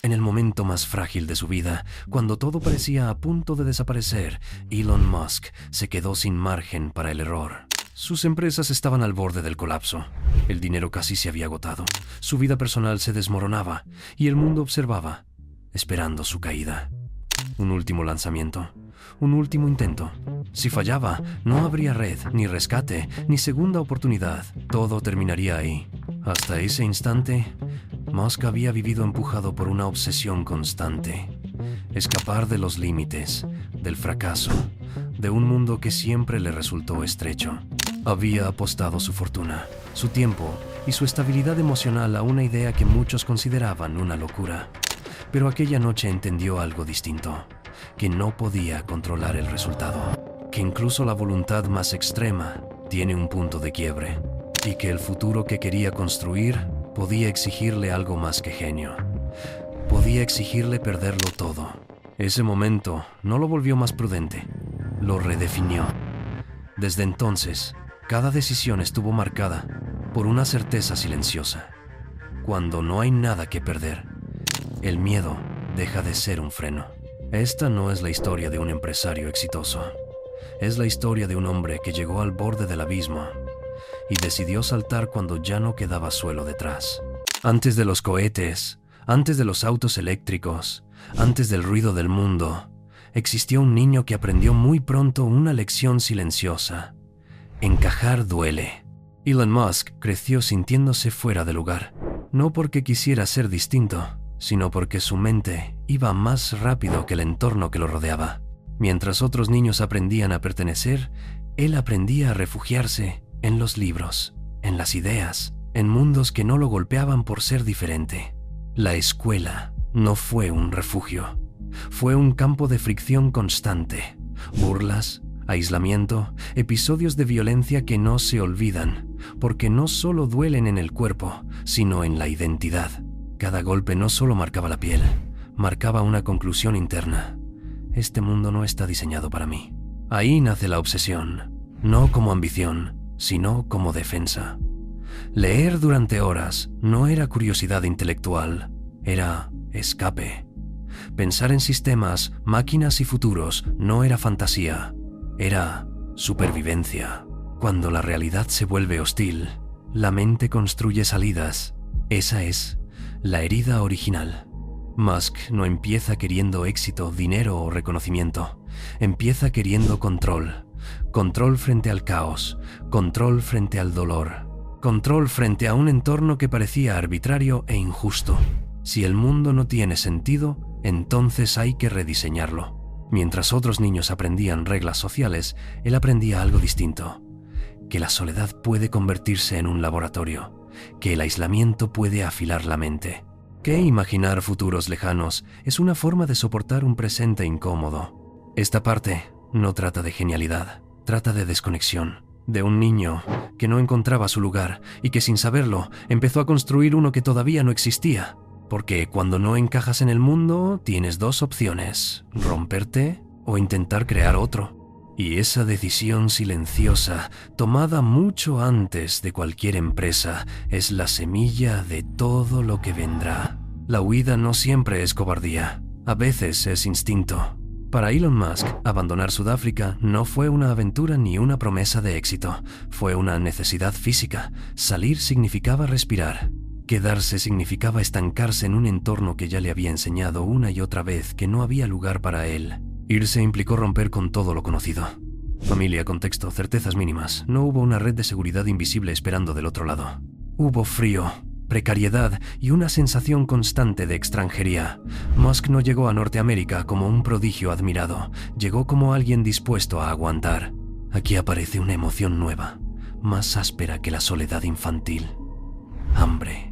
En el momento más frágil de su vida, cuando todo parecía a punto de desaparecer, Elon Musk se quedó sin margen para el error. Sus empresas estaban al borde del colapso. El dinero casi se había agotado. Su vida personal se desmoronaba y el mundo observaba, esperando su caída. Un último lanzamiento. Un último intento. Si fallaba, no habría red, ni rescate, ni segunda oportunidad. Todo terminaría ahí. Hasta ese instante, Musk había vivido empujado por una obsesión constante. Escapar de los límites, del fracaso, de un mundo que siempre le resultó estrecho. Había apostado su fortuna, su tiempo y su estabilidad emocional a una idea que muchos consideraban una locura. Pero aquella noche entendió algo distinto, que no podía controlar el resultado, que incluso la voluntad más extrema tiene un punto de quiebre, y que el futuro que quería construir podía exigirle algo más que genio. Podía exigirle perderlo todo. Ese momento no lo volvió más prudente, lo redefinió. Desde entonces, cada decisión estuvo marcada por una certeza silenciosa. Cuando no hay nada que perder, el miedo deja de ser un freno. Esta no es la historia de un empresario exitoso. Es la historia de un hombre que llegó al borde del abismo y decidió saltar cuando ya no quedaba suelo detrás. Antes de los cohetes, antes de los autos eléctricos, antes del ruido del mundo, existió un niño que aprendió muy pronto una lección silenciosa. Encajar duele. Elon Musk creció sintiéndose fuera de lugar, no porque quisiera ser distinto, sino porque su mente iba más rápido que el entorno que lo rodeaba. Mientras otros niños aprendían a pertenecer, él aprendía a refugiarse en los libros, en las ideas, en mundos que no lo golpeaban por ser diferente. La escuela no fue un refugio, fue un campo de fricción constante, burlas, aislamiento, episodios de violencia que no se olvidan, porque no solo duelen en el cuerpo, sino en la identidad. Cada golpe no solo marcaba la piel, marcaba una conclusión interna. Este mundo no está diseñado para mí. Ahí nace la obsesión, no como ambición, sino como defensa. Leer durante horas no era curiosidad intelectual, era escape. Pensar en sistemas, máquinas y futuros no era fantasía, era supervivencia. Cuando la realidad se vuelve hostil, la mente construye salidas. Esa es la herida original. Musk no empieza queriendo éxito, dinero o reconocimiento. Empieza queriendo control. Control frente al caos, control frente al dolor, control frente a un entorno que parecía arbitrario e injusto. Si el mundo no tiene sentido, entonces hay que rediseñarlo. Mientras otros niños aprendían reglas sociales, él aprendía algo distinto: que la soledad puede convertirse en un laboratorio, que el aislamiento puede afilar la mente, que imaginar futuros lejanos es una forma de soportar un presente incómodo. Esta parte no trata de genialidad, trata de desconexión, de un niño que no encontraba su lugar y que sin saberlo empezó a construir uno que todavía no existía. Porque cuando no encajas en el mundo, tienes dos opciones: romperte o intentar crear otro. Y esa decisión silenciosa, tomada mucho antes de cualquier empresa, es la semilla de todo lo que vendrá. La huida no siempre es cobardía, a veces es instinto. Para Elon Musk, abandonar Sudáfrica no fue una aventura ni una promesa de éxito, fue una necesidad física. Salir significaba respirar. Quedarse significaba estancarse en un entorno que ya le había enseñado una y otra vez que no había lugar para él. Irse implicó romper con todo lo conocido. Familia, contexto, certezas mínimas. No hubo una red de seguridad invisible esperando del otro lado. Hubo frío, precariedad y una sensación constante de extranjería. Musk no llegó a Norteamérica como un prodigio admirado, llegó como alguien dispuesto a aguantar. Aquí aparece una emoción nueva, más áspera que la soledad infantil. Hambre.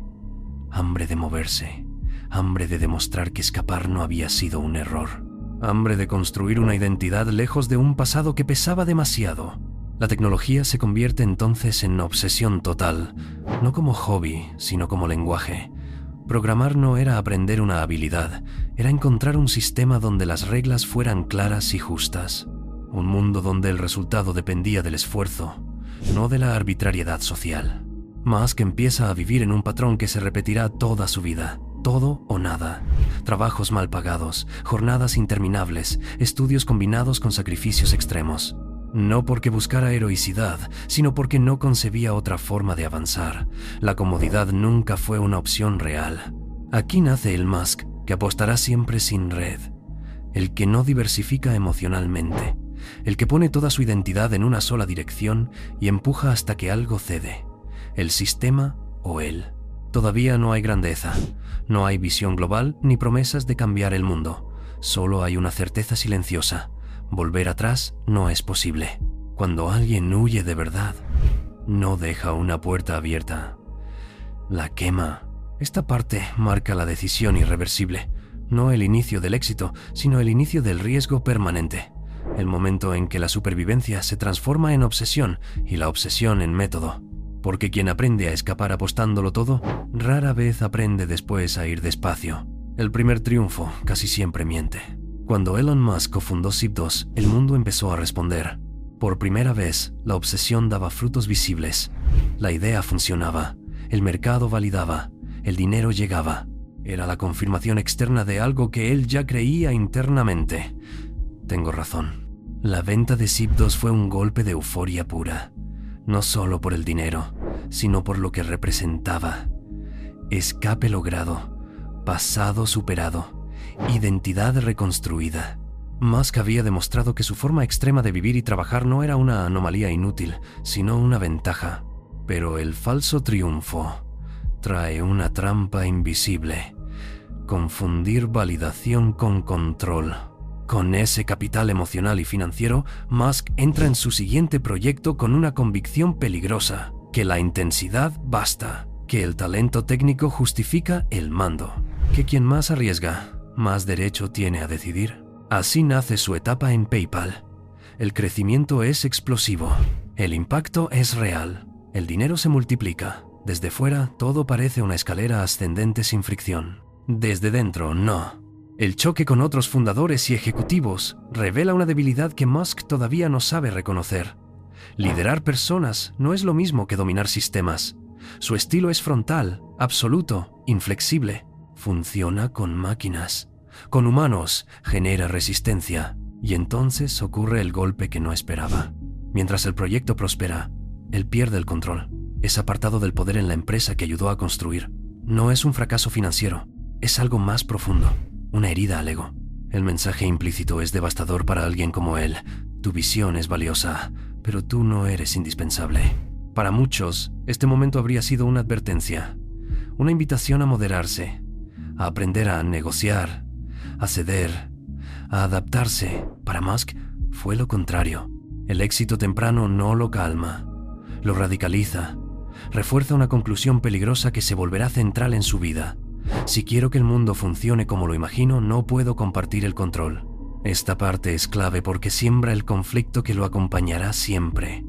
Hambre de moverse, hambre de demostrar que escapar no había sido un error, hambre de construir una identidad lejos de un pasado que pesaba demasiado. La tecnología se convierte entonces en obsesión total, no como hobby, sino como lenguaje. Programar no era aprender una habilidad, era encontrar un sistema donde las reglas fueran claras y justas. Un mundo donde el resultado dependía del esfuerzo, no de la arbitrariedad social. Musk empieza a vivir en un patrón que se repetirá toda su vida, todo o nada. trabajos mal pagados, jornadas interminables, estudios combinados con sacrificios extremos. No porque buscara heroicidad, sino porque no concebía otra forma de avanzar. La comodidad nunca fue una opción real. Aquí nace el Musk, que apostará siempre sin red. El que no diversifica emocionalmente. El que pone toda su identidad en una sola dirección y empuja hasta que algo cede. El sistema o él. Todavía no hay grandeza. No hay visión global ni promesas de cambiar el mundo. Solo hay una certeza silenciosa. Volver atrás no es posible. Cuando alguien huye de verdad, no deja una puerta abierta. La quema. Esta parte marca la decisión irreversible. No el inicio del éxito, sino el inicio del riesgo permanente. El momento en que la supervivencia se transforma en obsesión y la obsesión en método. Porque quien aprende a escapar apostándolo todo, rara vez aprende después a ir despacio. El primer triunfo casi siempre miente. Cuando Elon Musk cofundó Zip2, el mundo empezó a responder. Por primera vez, la obsesión daba frutos visibles. La idea funcionaba, el mercado validaba, el dinero llegaba. Era la confirmación externa de algo que él ya creía internamente. Tengo razón. La venta de Zip2 fue un golpe de euforia pura. No solo por el dinero, sino por lo que representaba. Escape logrado, pasado superado. Identidad reconstruida. Musk había demostrado que su forma extrema de vivir y trabajar no era una anomalía inútil, sino una ventaja. Pero el falso triunfo trae una trampa invisible. Confundir validación con control. Con ese capital emocional y financiero, Musk entra en su siguiente proyecto con una convicción peligrosa, que la intensidad basta, que el talento técnico justifica el mando, que quien más arriesga, más derecho tiene a decidir. Así nace su etapa en PayPal. El crecimiento es explosivo, el impacto es real, el dinero se multiplica. Desde fuera, todo parece una escalera ascendente sin fricción. Desde dentro, no. El choque con otros fundadores y ejecutivos revela una debilidad que Musk todavía no sabe reconocer. Liderar personas no es lo mismo que dominar sistemas. Su estilo es frontal, absoluto, inflexible. Funciona con máquinas. Con humanos genera resistencia. Y entonces ocurre el golpe que no esperaba. Mientras el proyecto prospera, él pierde el control. Es apartado del poder en la empresa que ayudó a construir. No es un fracaso financiero, es algo más profundo. Una herida al ego. El mensaje implícito es devastador para alguien como él. Tu visión es valiosa, pero tú no eres indispensable. Para muchos, este momento habría sido una advertencia, una invitación a moderarse, a aprender a negociar, a ceder, a adaptarse. Para Musk fue lo contrario. El éxito temprano no lo calma, lo radicaliza, refuerza una conclusión peligrosa que se volverá central en su vida. Si quiero que el mundo funcione como lo imagino, no puedo compartir el control. Esta parte es clave porque siembra el conflicto que lo acompañará siempre.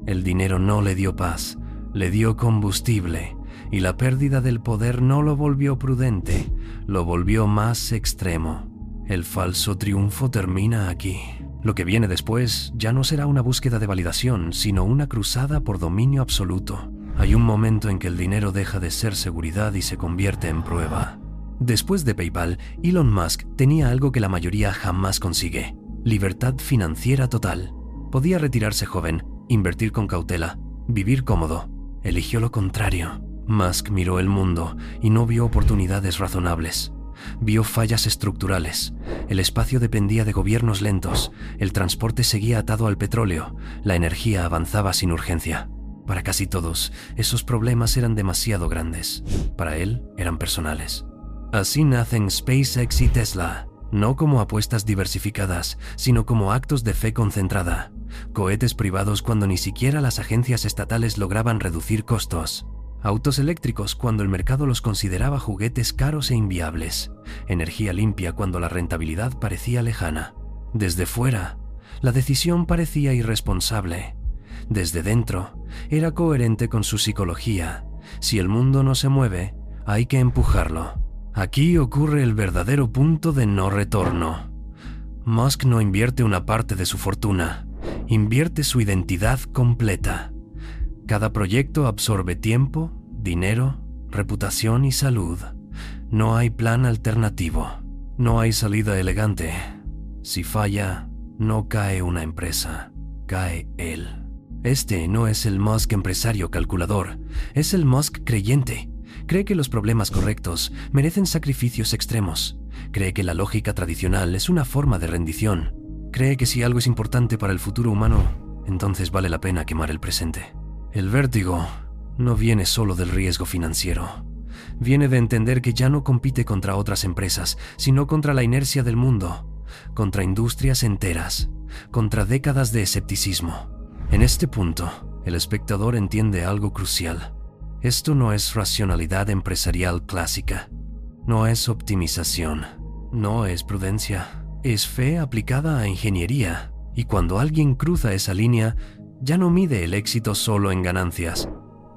El dinero no le dio paz, le dio combustible, y la pérdida del poder no lo volvió prudente, lo volvió más extremo. El falso triunfo termina aquí. Lo que viene después ya no será una búsqueda de validación, sino una cruzada por dominio absoluto. Hay un momento en que el dinero deja de ser seguridad y se convierte en prueba. Después de PayPal, Elon Musk tenía algo que la mayoría jamás consigue: libertad financiera total. Podía retirarse joven, invertir con cautela, vivir cómodo. Eligió lo contrario. Musk miró el mundo y no vio oportunidades razonables. Vio fallas estructurales. El espacio dependía de gobiernos lentos, el transporte seguía atado al petróleo, la energía avanzaba sin urgencia. Para casi todos, esos problemas eran demasiado grandes. Para él, eran personales. Así nacen SpaceX y Tesla, no como apuestas diversificadas, sino como actos de fe concentrada. Cohetes privados cuando ni siquiera las agencias estatales lograban reducir costos. Autos eléctricos cuando el mercado los consideraba juguetes caros e inviables. Energía limpia cuando la rentabilidad parecía lejana. Desde fuera, la decisión parecía irresponsable. Desde dentro, era coherente con su psicología. Si el mundo no se mueve, hay que empujarlo. Aquí ocurre el verdadero punto de no retorno. Musk no invierte una parte de su fortuna, invierte su identidad completa. Cada proyecto absorbe tiempo, dinero, reputación y salud. No hay plan alternativo. No hay salida elegante. Si falla, no cae una empresa, cae él. Este no es el Musk empresario calculador, es el Musk creyente. Cree que los problemas correctos merecen sacrificios extremos. Cree que la lógica tradicional es una forma de rendición. Cree que si algo es importante para el futuro humano, entonces vale la pena quemar el presente. El vértigo no viene solo del riesgo financiero. Viene de entender que ya no compite contra otras empresas, sino contra la inercia del mundo, contra industrias enteras, contra décadas de escepticismo. En este punto, el espectador entiende algo crucial. Esto no es racionalidad empresarial clásica, no es optimización, no es prudencia, es fe aplicada a ingeniería. Y cuando alguien cruza esa línea, ya no mide el éxito solo en ganancias,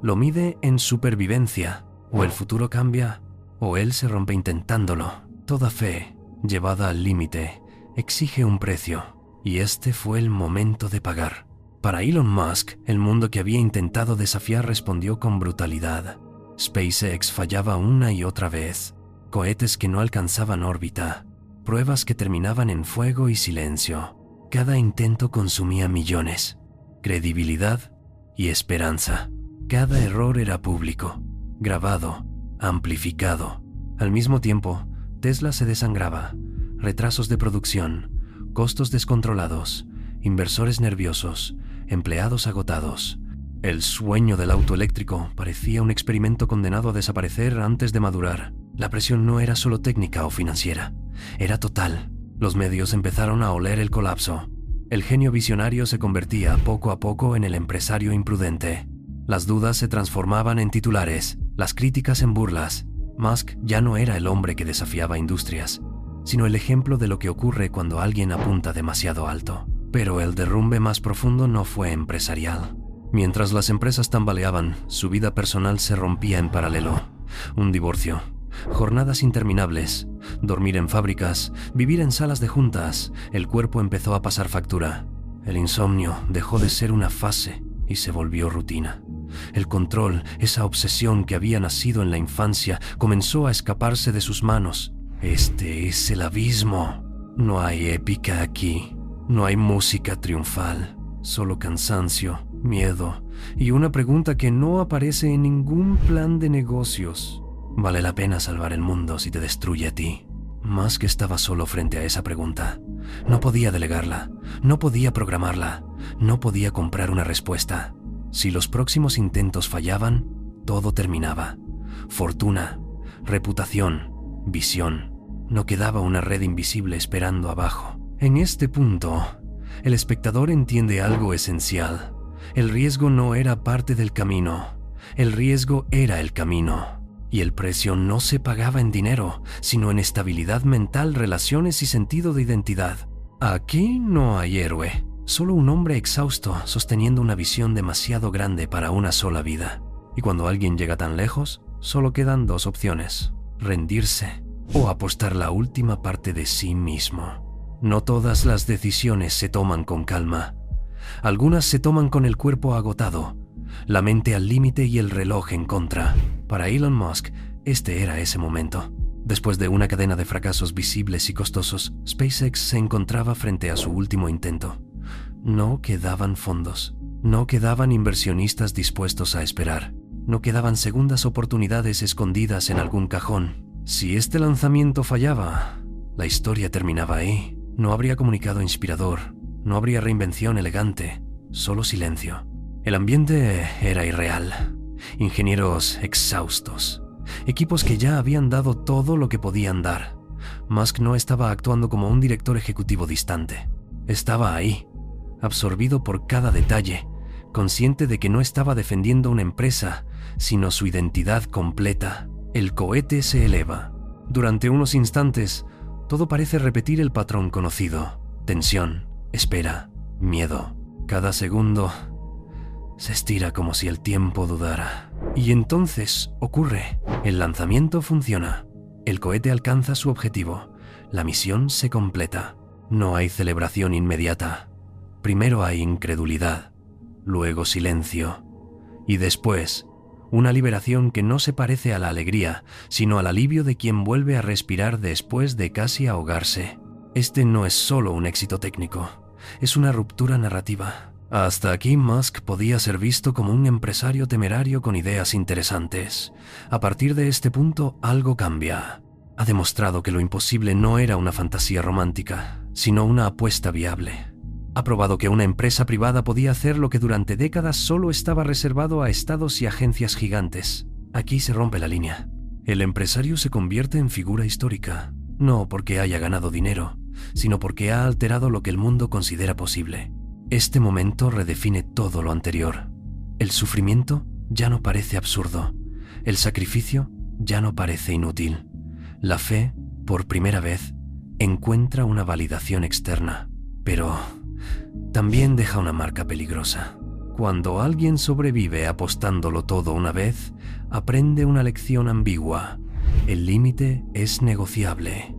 lo mide en supervivencia. O el futuro cambia, o él se rompe intentándolo. Toda fe, llevada al límite, exige un precio, y este fue el momento de pagar. Para Elon Musk, el mundo que había intentado desafiar respondió con brutalidad. SpaceX fallaba una y otra vez, cohetes que no alcanzaban órbita, pruebas que terminaban en fuego y silencio. Cada intento consumía millones, credibilidad y esperanza. Cada error era público, grabado, amplificado. Al mismo tiempo, Tesla se desangraba. Retrasos de producción, costos descontrolados, inversores nerviosos, empleados agotados. El sueño del auto eléctrico parecía un experimento condenado a desaparecer antes de madurar. La presión no era solo técnica o financiera, era total. Los medios empezaron a oler el colapso. El genio visionario se convertía poco a poco en el empresario imprudente. Las dudas se transformaban en titulares, las críticas en burlas. Musk ya no era el hombre que desafiaba industrias, sino el ejemplo de lo que ocurre cuando alguien apunta demasiado alto. Pero el derrumbe más profundo no fue empresarial. Mientras las empresas tambaleaban, su vida personal se rompía en paralelo. Un divorcio, jornadas interminables, dormir en fábricas, vivir en salas de juntas. El cuerpo empezó a pasar factura. El insomnio dejó de ser una fase y se volvió rutina. El control, esa obsesión que había nacido en la infancia, comenzó a escaparse de sus manos. Este es el abismo. No hay épica aquí. No hay música triunfal. Solo cansancio, miedo y una pregunta que no aparece en ningún plan de negocios. ¿Vale la pena salvar el mundo si te destruye a ti? Musk estaba solo frente a esa pregunta. No podía delegarla, no podía programarla, no podía comprar una respuesta. Si los próximos intentos fallaban, todo terminaba. Fortuna, reputación, visión. No quedaba una red invisible esperando abajo. En este punto, el espectador entiende algo esencial. El riesgo no era parte del camino. El riesgo era el camino. Y el precio no se pagaba en dinero, sino en estabilidad mental, relaciones y sentido de identidad. Aquí no hay héroe, solo un hombre exhausto sosteniendo una visión demasiado grande para una sola vida. Y cuando alguien llega tan lejos, solo quedan dos opciones: rendirse o apostar la última parte de sí mismo. No todas las decisiones se toman con calma. Algunas se toman con el cuerpo agotado, la mente al límite y el reloj en contra. Para Elon Musk, este era ese momento. Después de una cadena de fracasos visibles y costosos, SpaceX se encontraba frente a su último intento. No quedaban fondos, no quedaban inversionistas dispuestos a esperar, no quedaban segundas oportunidades escondidas en algún cajón. Si este lanzamiento fallaba, la historia terminaba ahí. No habría comunicado inspirador, no habría reinvención elegante, solo silencio. El ambiente era irreal. Ingenieros exhaustos, equipos que ya habían dado todo lo que podían dar. Musk no estaba actuando como un director ejecutivo distante. Estaba ahí, absorbido por cada detalle, consciente de que no estaba defendiendo una empresa, sino su identidad completa. El cohete se eleva. Durante unos instantes, todo parece repetir el patrón conocido: tensión, espera, miedo. Cada segundo se estira como si el tiempo dudara. Y entonces ocurre. El lanzamiento funciona. El cohete alcanza su objetivo. La misión se completa. No hay celebración inmediata. Primero hay incredulidad, luego silencio, y después Una liberación que no se parece a la alegría, sino al alivio de quien vuelve a respirar después de casi ahogarse. Este no es solo un éxito técnico, es una ruptura narrativa. Hasta aquí Musk podía ser visto como un empresario temerario con ideas interesantes. A partir de este punto, algo cambia. Ha demostrado que lo imposible no era una fantasía romántica, sino una apuesta viable. Ha probado que una empresa privada podía hacer lo que durante décadas solo estaba reservado a estados y agencias gigantes. Aquí se rompe la línea. El empresario se convierte en figura histórica, no porque haya ganado dinero, sino porque ha alterado lo que el mundo considera posible. Este momento redefine todo lo anterior. El sufrimiento ya no parece absurdo. El sacrificio ya no parece inútil. La fe, por primera vez, encuentra una validación externa, pero también deja una marca peligrosa. Cuando alguien sobrevive apostándolo todo una vez, aprende una lección ambigua. El límite es negociable.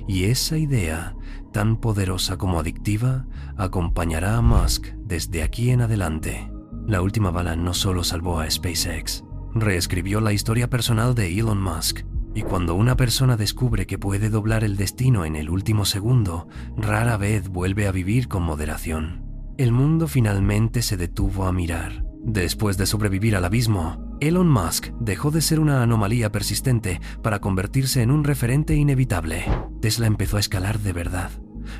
Y esa idea, tan poderosa como adictiva, acompañará a Musk desde aquí en adelante. La última bala no solo salvó a SpaceX, reescribió la historia personal de Elon Musk. Y cuando una persona descubre que puede doblar el destino en el último segundo, rara vez vuelve a vivir con moderación. El mundo finalmente se detuvo a mirar. Después de sobrevivir al abismo, Elon Musk dejó de ser una anomalía persistente para convertirse en un referente inevitable. Tesla empezó a escalar de verdad.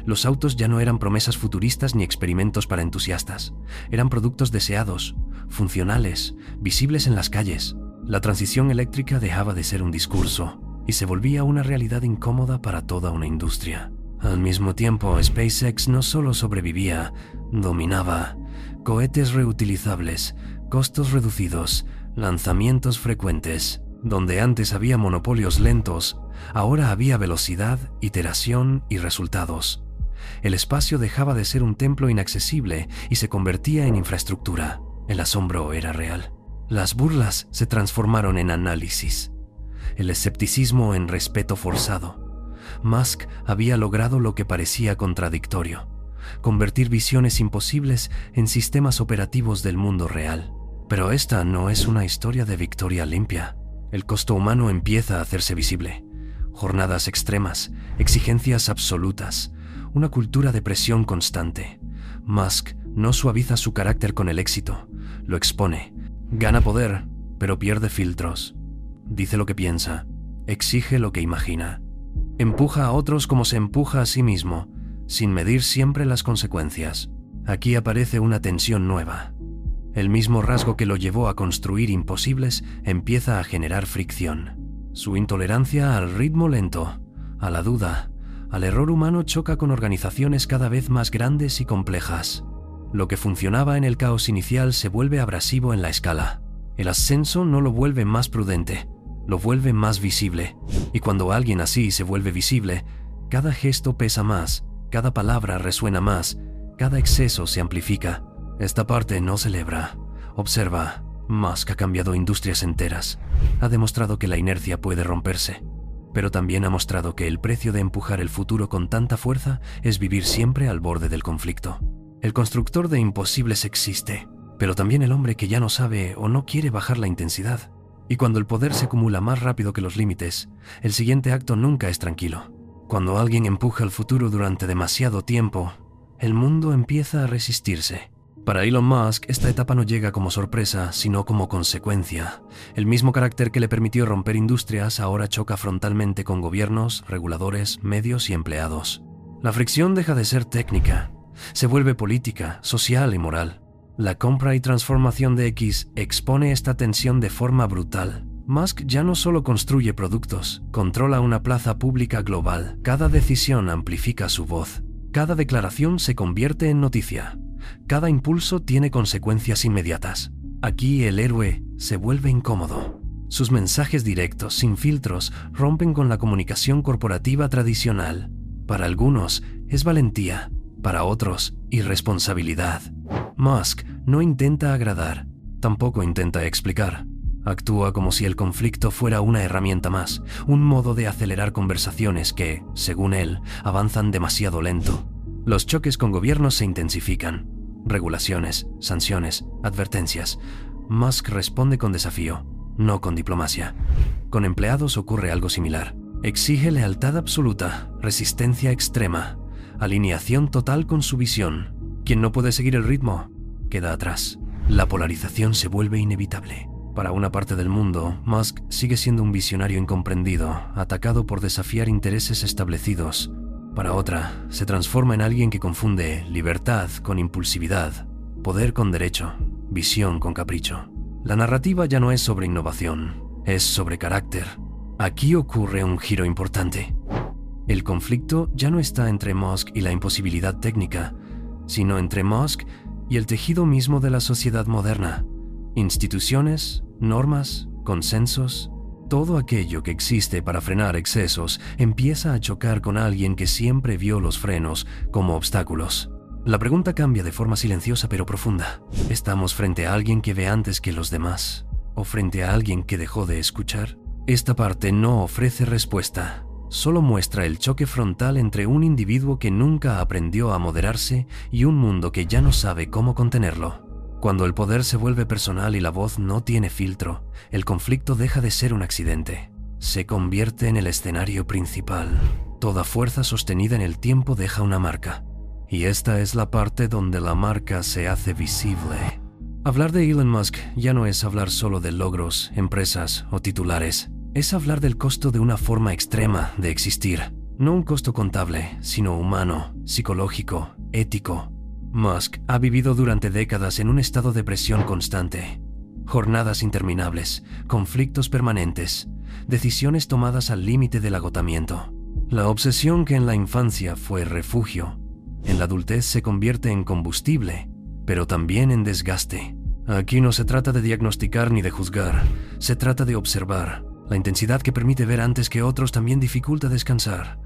Los autos ya no eran promesas futuristas ni experimentos para entusiastas. Eran productos deseados, funcionales, visibles en las calles. La transición eléctrica dejaba de ser un discurso y se volvía una realidad incómoda para toda una industria. Al mismo tiempo, SpaceX no solo sobrevivía, dominaba. Cohetes reutilizables, costos reducidos, lanzamientos frecuentes. Donde antes había monopolios lentos, ahora había velocidad, iteración y resultados. El espacio dejaba de ser un templo inaccesible y se convertía en infraestructura. El asombro era real. Las burlas se transformaron en análisis, el escepticismo en respeto forzado. Musk había logrado lo que parecía contradictorio, convertir visiones imposibles en sistemas operativos del mundo real. Pero esta no es una historia de victoria limpia. El costo humano empieza a hacerse visible. Jornadas extremas, exigencias absolutas, una cultura de presión constante. Musk no suaviza su carácter con el éxito, lo expone. Gana poder, pero pierde filtros. Dice lo que piensa, exige lo que imagina. Empuja a otros como se empuja a sí mismo, sin medir siempre las consecuencias. Aquí aparece una tensión nueva. El mismo rasgo que lo llevó a construir imposibles empieza a generar fricción. Su intolerancia al ritmo lento, a la duda, al error humano choca con organizaciones cada vez más grandes y complejas. Lo que funcionaba en el caos inicial se vuelve abrasivo en la escala. El ascenso no lo vuelve más prudente, lo vuelve más visible. Y cuando alguien así se vuelve visible, cada gesto pesa más, cada palabra resuena más, cada exceso se amplifica. Esta parte no celebra, observa. Musk ha cambiado industrias enteras. Ha demostrado que la inercia puede romperse, pero también ha mostrado que el precio de empujar el futuro con tanta fuerza es vivir siempre al borde del conflicto. El constructor de imposibles existe, pero también el hombre que ya no sabe o no quiere bajar la intensidad. Y cuando el poder se acumula más rápido que los límites, el siguiente acto nunca es tranquilo. Cuando alguien empuja el futuro durante demasiado tiempo, el mundo empieza a resistirse. Para Elon Musk, esta etapa no llega como sorpresa, sino como consecuencia. El mismo carácter que le permitió romper industrias ahora choca frontalmente con gobiernos, reguladores, medios y empleados. La fricción deja de ser técnica. Se vuelve política, social y moral. La compra y transformación de X expone esta tensión de forma brutal. Musk ya no solo construye productos, controla una plaza pública global. Cada decisión amplifica su voz. Cada declaración se convierte en noticia. Cada impulso tiene consecuencias inmediatas. Aquí el héroe se vuelve incómodo. Sus mensajes directos, sin filtros, rompen con la comunicación corporativa tradicional. Para algunos es valentía, para otros irresponsabilidad. Musk no intenta agradar, tampoco intenta explicar. Actúa como si el conflicto fuera una herramienta más, un modo de acelerar conversaciones que, según él, avanzan demasiado lento. Los choques con gobiernos se intensifican. Regulaciones, sanciones, advertencias. Musk responde con desafío. no con diplomacia. Con empleados ocurre algo similar. Exige lealtad absoluta, resistencia extrema, alineación total con su visión. Quien no puede seguir el ritmo, queda atrás. La polarización se vuelve inevitable. Para una parte del mundo, Musk sigue siendo un visionario incomprendido, atacado por desafiar intereses establecidos. Para otra, se transforma en alguien que confunde libertad con impulsividad, poder con derecho, visión con capricho. La narrativa ya no es sobre innovación, es sobre carácter. Aquí ocurre un giro importante. El conflicto ya no está entre Musk y la imposibilidad técnica, sino entre Musk y el tejido mismo de la sociedad moderna. Instituciones, normas, consensos, todo aquello que existe para frenar excesos empieza a chocar con alguien que siempre vio los frenos como obstáculos. La pregunta cambia de forma silenciosa pero profunda. ¿Estamos frente a alguien que ve antes que los demás? ¿O frente a alguien que dejó de escuchar? Esta parte no ofrece respuesta. Solo muestra el choque frontal entre un individuo que nunca aprendió a moderarse y un mundo que ya no sabe cómo contenerlo. Cuando el poder se vuelve personal y la voz no tiene filtro, el conflicto deja de ser un accidente. Se convierte en el escenario principal. Toda fuerza sostenida en el tiempo deja una marca. Y esta es la parte donde la marca se hace visible. Hablar de Elon Musk ya no es hablar solo de logros, empresas o titulares. Es hablar del costo de una forma extrema de existir. No un costo contable, sino humano, psicológico, ético. Musk ha vivido durante décadas en un estado de presión constante. Jornadas interminables, conflictos permanentes, decisiones tomadas al límite del agotamiento. La obsesión que en la infancia fue refugio, en la adultez se convierte en combustible, pero también en desgaste. Aquí no se trata de diagnosticar ni de juzgar, se trata de observar. La intensidad que permite ver antes que otros también dificulta descansar.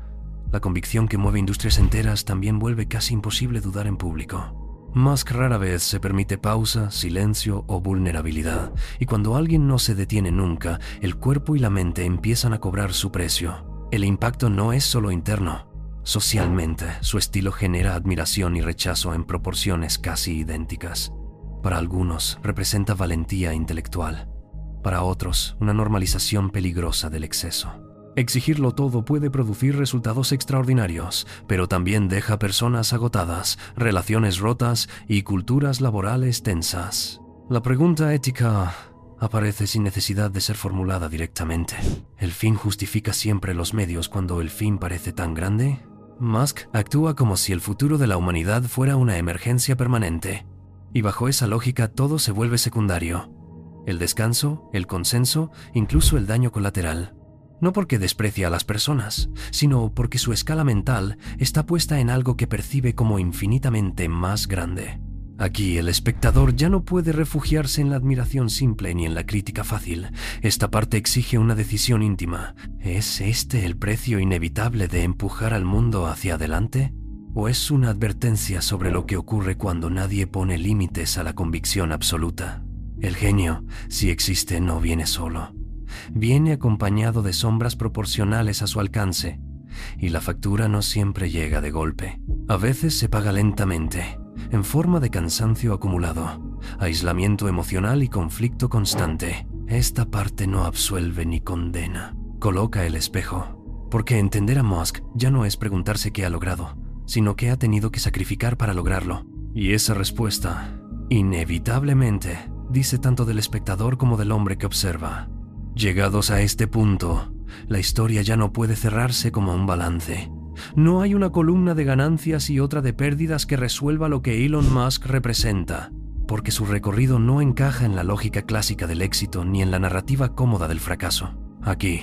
La convicción que mueve industrias enteras también vuelve casi imposible dudar en público. Musk rara vez se permite pausa, silencio o vulnerabilidad, y cuando alguien no se detiene nunca, el cuerpo y la mente empiezan a cobrar su precio. El impacto no es solo interno. Socialmente, su estilo genera admiración y rechazo en proporciones casi idénticas. Para algunos, representa valentía intelectual. Para otros, una normalización peligrosa del exceso. Exigirlo todo puede producir resultados extraordinarios, pero también deja personas agotadas, relaciones rotas y culturas laborales tensas. La pregunta ética aparece sin necesidad de ser formulada directamente. ¿El fin justifica siempre los medios cuando el fin parece tan grande? Musk actúa como si el futuro de la humanidad fuera una emergencia permanente, y bajo esa lógica todo se vuelve secundario. El descanso, el consenso, incluso el daño colateral. No porque desprecia a las personas, sino porque su escala mental está puesta en algo que percibe como infinitamente más grande. Aquí el espectador ya no puede refugiarse en la admiración simple ni en la crítica fácil. Esta parte exige una decisión íntima. ¿Es este el precio inevitable de empujar al mundo hacia adelante? ¿O es una advertencia sobre lo que ocurre cuando nadie pone límites a la convicción absoluta? El genio, si existe, no viene solo. Viene acompañado de sombras proporcionales a su alcance, y la factura no siempre llega de golpe. A veces se paga lentamente, en forma de cansancio acumulado, aislamiento emocional y conflicto constante. Esta parte no absuelve ni condena, coloca el espejo, porque entender a Musk ya no es preguntarse qué ha logrado, sino qué ha tenido que sacrificar para lograrlo. Y esa respuesta, inevitablemente, dice tanto del espectador como del hombre que observa. Llegados a este punto, la historia ya no puede cerrarse como un balance. No hay una columna de ganancias y otra de pérdidas que resuelva lo que Elon Musk representa, porque su recorrido no encaja en la lógica clásica del éxito ni en la narrativa cómoda del fracaso. Aquí,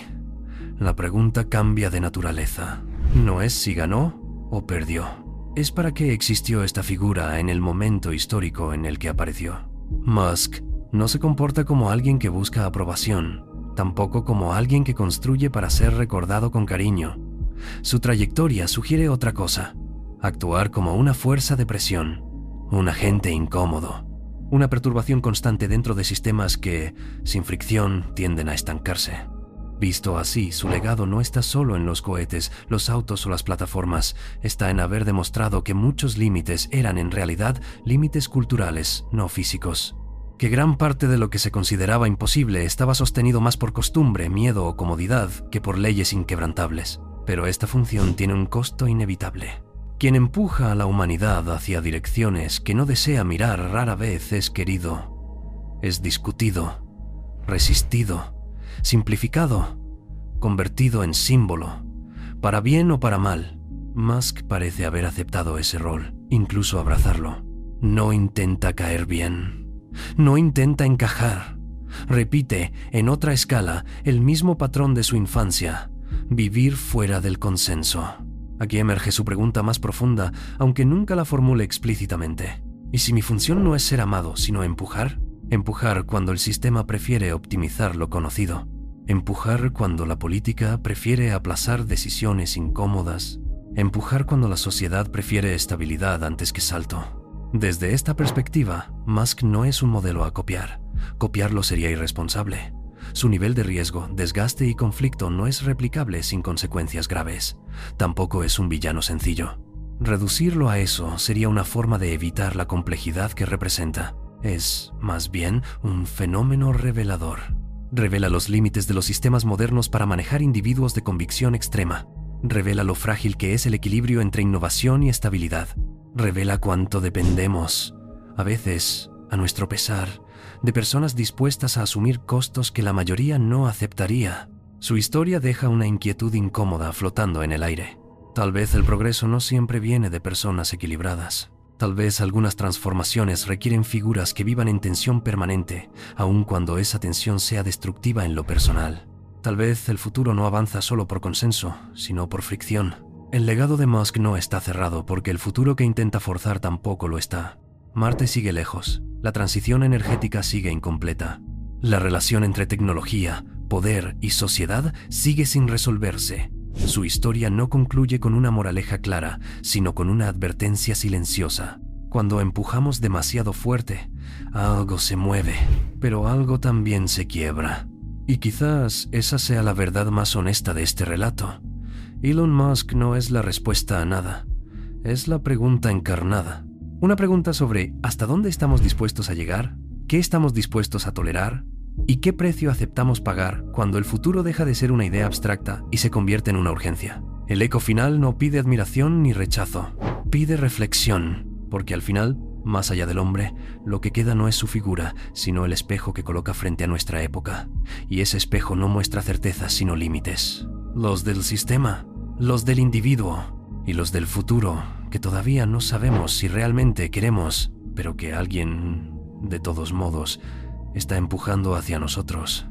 la pregunta cambia de naturaleza. No es si ganó o perdió. Es para qué existió esta figura en el momento histórico en el que apareció. Musk no se comporta como alguien que busca aprobación, tampoco como alguien que construye para ser recordado con cariño. Su trayectoria sugiere otra cosa: actuar como una fuerza de presión, un agente incómodo, una perturbación constante dentro de sistemas que, sin fricción, tienden a estancarse. Visto así, su legado no está solo en los cohetes, los autos o las plataformas, está en haber demostrado que muchos límites eran en realidad límites culturales, no físicos. que gran parte de lo que se consideraba imposible estaba sostenido más por costumbre, miedo o comodidad que por leyes inquebrantables. Pero esta función tiene un costo inevitable. Quien empuja a la humanidad hacia direcciones que no desea mirar rara vez es querido, es discutido, resistido, simplificado, convertido en símbolo, para bien o para mal. Musk parece haber aceptado ese rol, incluso abrazarlo. No intenta caer bien, no intenta encajar. Repite, en otra escala, el mismo patrón de su infancia: vivir fuera del consenso. Aquí emerge su pregunta más profunda, aunque nunca la formule explícitamente. ¿Y si mi función no es ser amado, sino empujar? Empujar cuando el sistema prefiere optimizar lo conocido. Empujar cuando la política prefiere aplazar decisiones incómodas. Empujar cuando la sociedad prefiere estabilidad antes que salto. Desde esta perspectiva, Musk no es un modelo a copiar. Copiarlo sería irresponsable. Su nivel de riesgo, desgaste y conflicto no es replicable sin consecuencias graves. Tampoco es un villano sencillo. Reducirlo a eso sería una forma de evitar la complejidad que representa. Es, más bien, un fenómeno revelador. Revela los límites de los sistemas modernos para manejar individuos de convicción extrema. Revela lo frágil que es el equilibrio entre innovación y estabilidad. Revela cuánto dependemos, a veces, a nuestro pesar, de personas dispuestas a asumir costos que la mayoría no aceptaría. Su historia deja una inquietud incómoda flotando en el aire. Tal vez el progreso no siempre viene de personas equilibradas. Tal vez algunas transformaciones requieren figuras que vivan en tensión permanente, aun cuando esa tensión sea destructiva en lo personal. Tal vez el futuro no avanza solo por consenso, sino por fricción. El legado de Musk no está cerrado porque el futuro que intenta forzar tampoco lo está. Marte sigue lejos, la transición energética sigue incompleta. La relación entre tecnología, poder y sociedad sigue sin resolverse. Su historia no concluye con una moraleja clara, sino con una advertencia silenciosa. Cuando empujamos demasiado fuerte, algo se mueve, pero algo también se quiebra. Y quizás esa sea la verdad más honesta de este relato. Elon Musk no es la respuesta a nada, es la pregunta encarnada. Una pregunta sobre ¿hasta dónde estamos dispuestos a llegar? ¿Qué estamos dispuestos a tolerar? ¿Y qué precio aceptamos pagar cuando el futuro deja de ser una idea abstracta y se convierte en una urgencia? El eco final no pide admiración ni rechazo, pide reflexión, porque al final, más allá del hombre, lo que queda no es su figura, sino el espejo que coloca frente a nuestra época. Y ese espejo no muestra certezas sino límites. Los del sistema, los del individuo y los del futuro, que todavía no sabemos si realmente queremos, pero que alguien, de todos modos, está empujando hacia nosotros.